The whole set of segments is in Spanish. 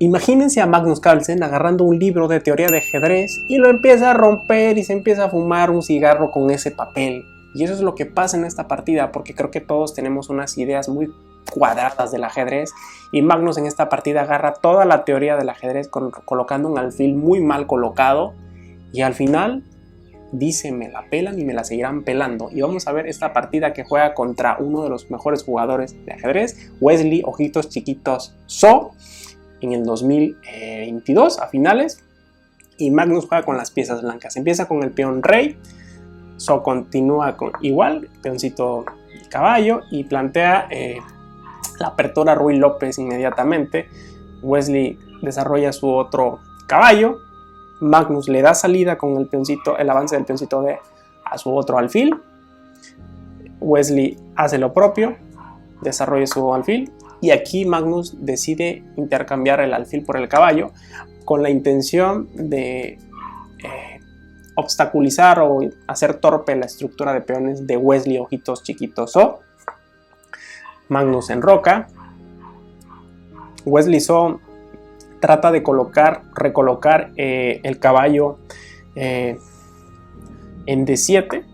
Imagínense a Magnus Carlsen agarrando un libro de teoría de ajedrez y lo empieza a romper y se empieza a fumar un cigarro con ese papel. Y eso es lo que pasa en esta partida, porque creo que todos tenemos unas ideas muy cuadradas del ajedrez, y Magnus en esta partida agarra toda la teoría del ajedrez colocando un alfil muy mal colocado, y al final dice: me la pelan y me la seguirán pelando. Y vamos a ver esta partida que juega contra uno de los mejores jugadores de ajedrez, Wesley Ojitos Chiquitos So, en el 2022 a finales, y Magnus juega con las piezas blancas. Empieza con el peón rey, So continúa con igual, peoncito caballo, y plantea la apertura Ruy López inmediatamente. Wesley desarrolla su otro caballo, Magnus le da salida con el peoncito, el avance del peoncito D a su otro alfil. Wesley hace lo propio, desarrolla su alfil, y aquí Magnus decide intercambiar el alfil por el caballo con la intención de obstaculizar o hacer torpe la estructura de peones de Wesley Ojitos Chiquitos So. Magnus enroca. Wesley So trata de recolocar el caballo en D7,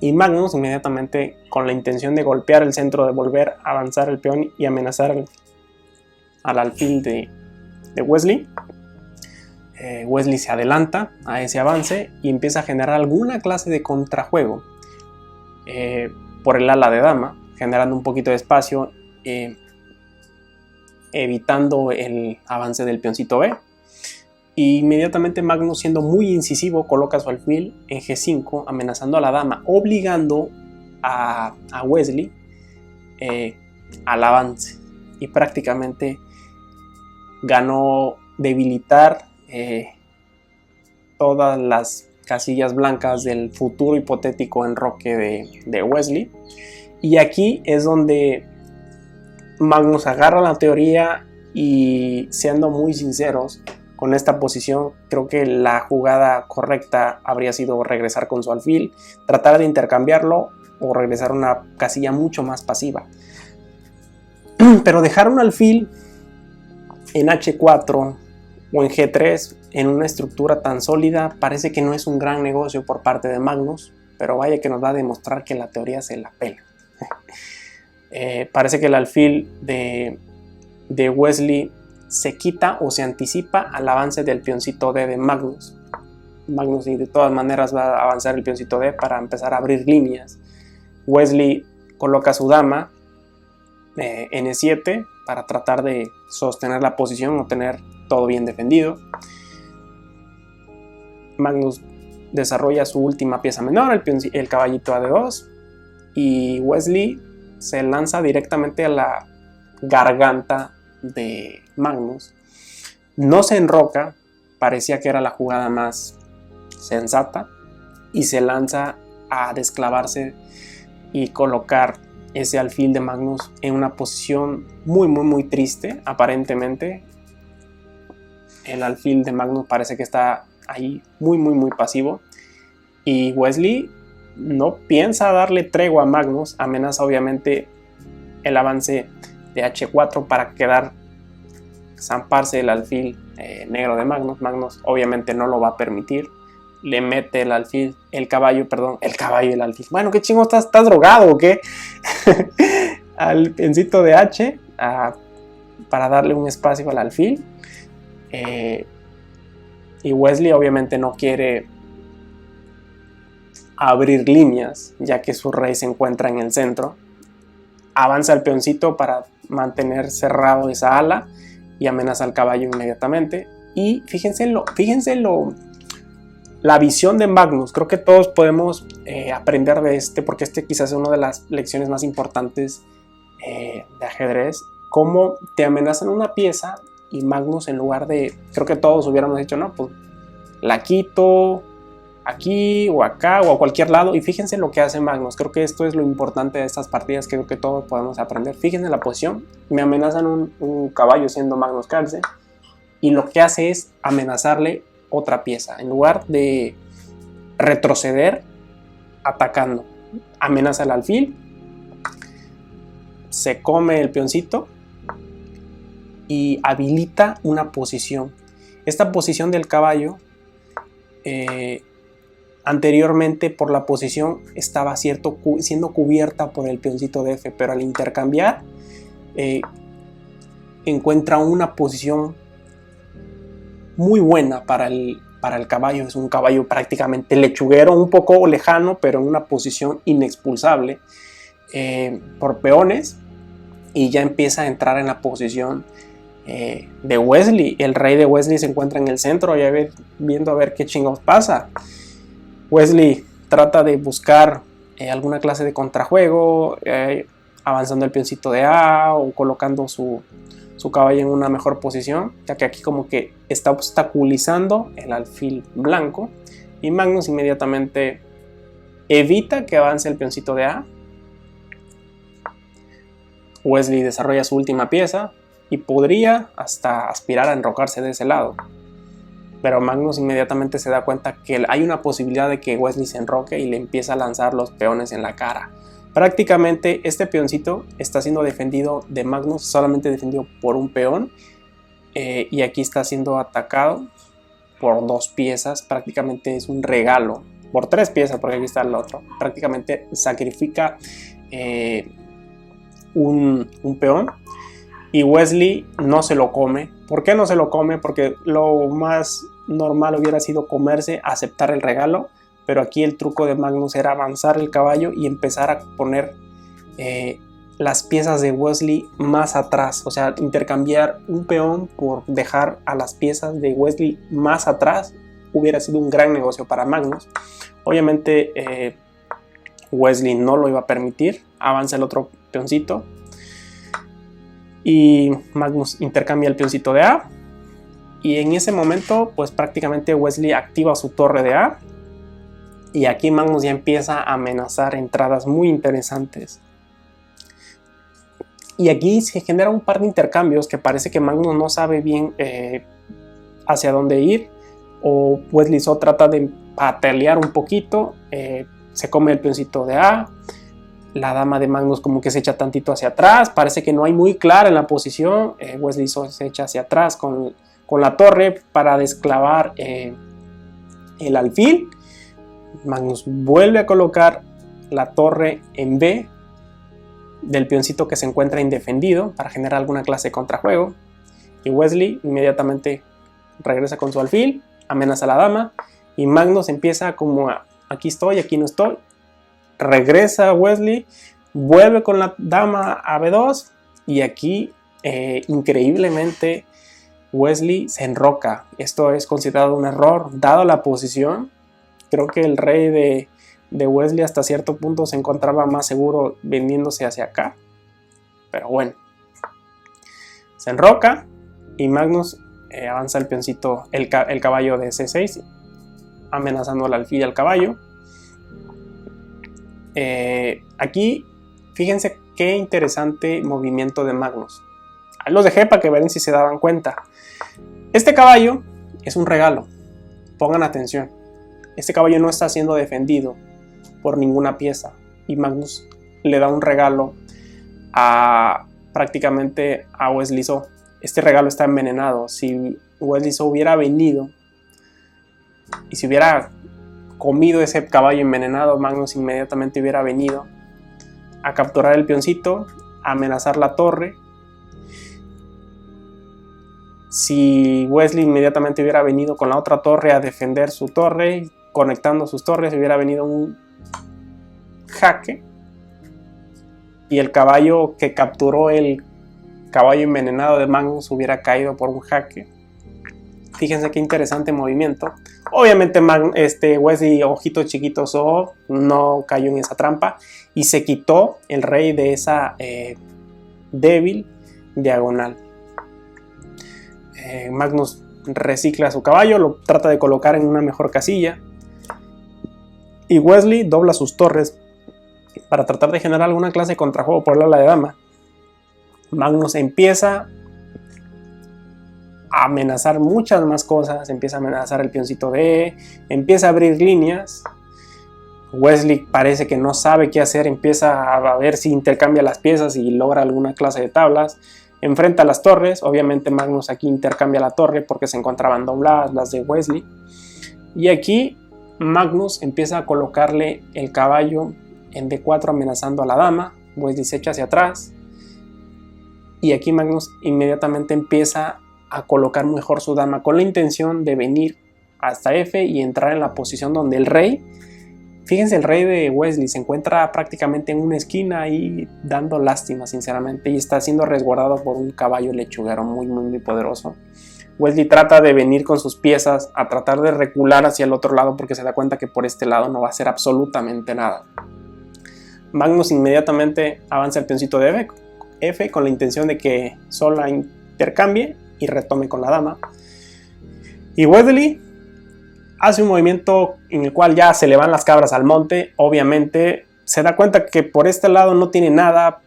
y Magnus inmediatamente, con la intención de golpear el centro, de volver a avanzar el peón y amenazar al alfil de Wesley, Wesley se adelanta a ese avance y empieza a generar alguna clase de contrajuego por el ala de dama, generando un poquito de espacio, evitando el avance del peoncito B. Y inmediatamente Magnus, siendo muy incisivo, coloca su alfil en G5, amenazando a la dama, obligando a Wesley al avance, y prácticamente ganó debilitar todas las casillas blancas del futuro hipotético enroque de Wesley. Y aquí es donde Magnus agarra la teoría, y siendo muy sinceros con esta posición, creo que la jugada correcta habría sido regresar con su alfil, tratar de intercambiarlo o regresar a una casilla mucho más pasiva. Pero dejar un alfil en H4 o en G3 en una estructura tan sólida parece que no es un gran negocio por parte de Magnus, pero vaya que nos va a demostrar que la teoría se la pela. Parece que el alfil de Wesley se quita o se anticipa al avance del peoncito D de Magnus. Magnus de todas maneras va a avanzar el peoncito D para empezar a abrir líneas. Wesley coloca su dama N7 para tratar de sostener la posición o tener todo bien defendido. Magnus desarrolla su última pieza menor, el caballito AD2, y Wesley se lanza directamente a la garganta de Magnus. No se enroca, parecía que era la jugada más sensata, y se lanza a desclavarse y colocar ese alfil de Magnus en una posición muy triste. Aparentemente el alfil de Magnus parece que está ahí muy pasivo, y Wesley no piensa darle tregua a Magnus. Amenaza obviamente el avance de H4 para zamparse el alfil negro de Magnus. Magnus obviamente no lo va a permitir, le mete el alfil, el caballo y el alfil. Bueno, ¿qué chingo estás drogado o qué? Al peoncito de H para darle un espacio al alfil. Y Wesley obviamente no quiere abrir líneas, ya que su rey se encuentra en el centro. Avanza el peoncito para mantener cerrado esa ala y amenaza al caballo inmediatamente. Y fíjense la visión de Magnus. Creo que todos podemos aprender de porque quizás es una de las lecciones más importantes de ajedrez. Cómo te amenazan una pieza y Magnus, en lugar de, creo que todos hubiéramos dicho, no, pues la quito aquí o acá o a cualquier lado, y fíjense lo que hace Magnus. Creo que esto es lo importante de estas partidas, que creo que todos podemos aprender. Fíjense la posición, me amenazan un caballo siendo Magnus Carlsen, y lo que hace es amenazarle otra pieza. En lugar de retroceder atacando, amenaza el alfil, se come el peoncito y habilita una posición. Esta posición del caballo, anteriormente por la posición estaba siendo cubierta por el peoncito de F, pero al intercambiar encuentra una posición muy buena para el caballo. Es un caballo prácticamente lechuguero, un poco lejano, pero en una posición inexpulsable por peones, y ya empieza a entrar en la posición de Wesley. El rey de Wesley se encuentra en el centro, ya viendo a ver qué chingados pasa. Wesley trata de buscar alguna clase de contrajuego, avanzando el peoncito de A o colocando su caballo en una mejor posición, ya que aquí como que está obstaculizando el alfil blanco, y Magnus inmediatamente evita que avance el peoncito de A. Wesley desarrolla su última pieza y podría hasta aspirar a enrocarse de ese lado, pero Magnus inmediatamente se da cuenta que hay una posibilidad de que Wesley se enroque y le empieza a lanzar los peones en la cara. Prácticamente este peoncito está siendo defendido de Magnus, solamente defendido por un peón, y aquí está siendo atacado por 2 piezas. Prácticamente es un regalo, por 3 piezas porque aquí está el otro. Prácticamente sacrifica un peón, y Wesley no se lo come. ¿Por qué no se lo come? Porque lo más normal hubiera sido comerse, aceptar el regalo, pero aquí el truco de Magnus era avanzar el caballo y empezar a poner las piezas de Wesley más atrás, o sea, intercambiar un peón por dejar a las piezas de Wesley más atrás. Hubiera sido un gran negocio para Magnus. Obviamente Wesley no lo iba a permitir. Avanza el otro peoncito y Magnus intercambia el peoncito de A, y en ese momento pues prácticamente Wesley activa su torre de A, y aquí Magnus ya empieza a amenazar entradas muy interesantes, y aquí se genera un par de intercambios que parece que Magnus no sabe bien hacia dónde ir, o Wesley solo trata de patalear un poquito. Se come el peoncito de A. La dama de Magnus como que se echa tantito hacia atrás, parece que no hay muy clara en la posición. Wesley se echa hacia atrás con la torre para desclavar el alfil. Magnus vuelve a colocar la torre en B del peoncito que se encuentra indefendido para generar alguna clase de contrajuego, y Wesley inmediatamente regresa con su alfil, amenaza a la dama, y Magnus empieza como aquí estoy, aquí no estoy. Regresa Wesley, vuelve con la dama a B2, y aquí increíblemente Wesley se enroca. Esto es considerado un error dado la posición. Creo que el rey de Wesley hasta cierto punto se encontraba más seguro vendiéndose hacia acá, pero bueno, se enroca y Magnus avanza el peoncito, el caballo de C6, amenazando al alfil y al caballo. Aquí fíjense qué interesante movimiento de Magnus. Ahí los dejé para que vean si se daban cuenta. Este caballo es un regalo, pongan atención. Este caballo no está siendo defendido por ninguna pieza, y Magnus le da un regalo prácticamente a Wesley So. Este regalo está envenenado. Si Wesley So hubiera venido y si hubiera comido ese caballo envenenado, Magnus inmediatamente hubiera venido a capturar el peoncito, a amenazar la torre. Si Wesley inmediatamente hubiera venido con la otra torre a defender su torre, conectando sus torres, hubiera venido un jaque, y el caballo que capturó el caballo envenenado de Magnus hubiera caído por un jaque. Fíjense qué interesante movimiento. Obviamente Wesley, ojito chiquito So, no cayó en esa trampa y se quitó el rey de esa débil diagonal. Magnus recicla su caballo, lo trata de colocar en una mejor casilla, y Wesley dobla sus torres para tratar de generar alguna clase de contrajuego por el ala de dama. Magnus empieza a amenazar muchas más cosas, empieza a amenazar el peoncito de E, empieza a abrir líneas. Wesley parece que no sabe qué hacer, empieza a ver si intercambia las piezas y logra alguna clase de tablas. enfrenta a las torres. Obviamente Magnus aquí intercambia la torre porque se encontraban dobladas las de Wesley. Y aquí Magnus empieza a colocarle el caballo en D4 amenazando a la dama. Wesley se echa hacia atrás. Y aquí Magnus inmediatamente empieza a colocar mejor su dama con la intención de venir hasta F y entrar en la posición donde el rey, fíjense, el rey de Wesley se encuentra prácticamente en una esquina ahí dando lástima sinceramente y está siendo resguardado por un caballo lechuguero muy poderoso. Wesley trata de venir con sus piezas a tratar de recular hacia el otro lado porque se da cuenta que por este lado no va a hacer absolutamente nada. Magnus inmediatamente avanza el peoncito de F con la intención de que Sola intercambie y retome con la dama. Y Wesley hace un movimiento en el cual ya se le van las cabras al monte. Obviamente se da cuenta que por este lado no tiene nada.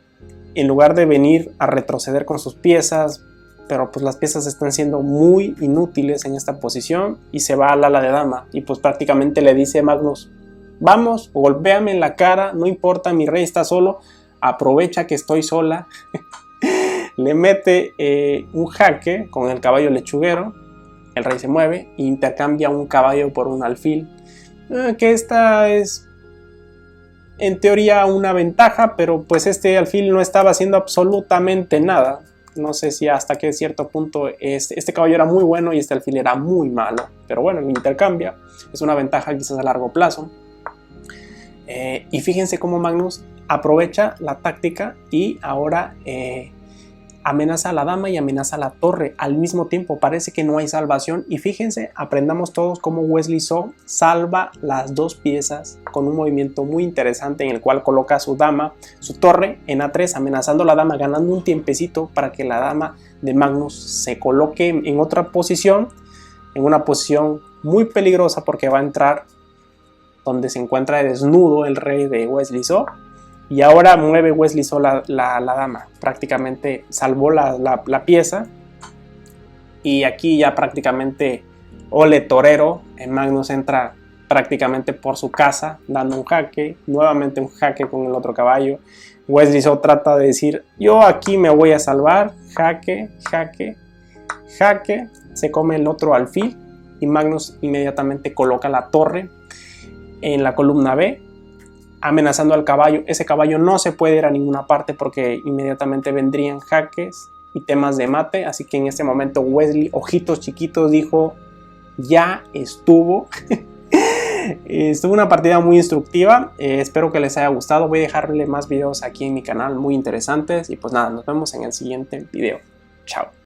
En lugar de venir a retroceder con sus piezas, pero pues las piezas están siendo muy inútiles en esta posición, y se va al ala de dama y pues prácticamente le dice a Magnus: vamos, golpéame en la cara, no importa, mi rey está solo, aprovecha que estoy sola. Le mete un jaque con el caballo lechuguero. El rey se mueve e intercambia un caballo por un alfil, que esta es en teoría una ventaja, pero pues este alfil no estaba haciendo absolutamente nada. No sé si hasta qué cierto punto este caballo era muy bueno y este alfil era muy malo, pero bueno, lo intercambia, es una ventaja quizás a largo plazo. Y fíjense cómo Magnus aprovecha la táctica y ahora amenaza a la dama y amenaza a la torre al mismo tiempo. Parece que no hay salvación y fíjense, aprendamos todos cómo Wesley So salva las dos piezas con un movimiento muy interesante en el cual coloca a su dama, su torre en A3 amenazando a la dama, ganando un tiempecito para que la dama de Magnus se coloque en otra posición, en una posición muy peligrosa porque va a entrar donde se encuentra desnudo el rey de Wesley So. Y ahora mueve Wesley So la dama, prácticamente salvó la pieza. Y aquí ya prácticamente ole torero, Magnus entra prácticamente por su casa dando un jaque, nuevamente un jaque con el otro caballo. Wesley So trata de decir: yo aquí me voy a salvar, jaque, jaque, jaque, se come el otro alfil y Magnus inmediatamente coloca la torre en la columna B, amenazando al caballo. Ese caballo no se puede ir a ninguna parte porque inmediatamente vendrían jaques y temas de mate, así que en este momento Wesley, ojitos chiquitos, dijo: ya estuvo. Estuvo una partida muy instructiva, espero que les haya gustado. Voy a dejarle más videos aquí en mi canal muy interesantes y pues nada, nos vemos en el siguiente video. Chao.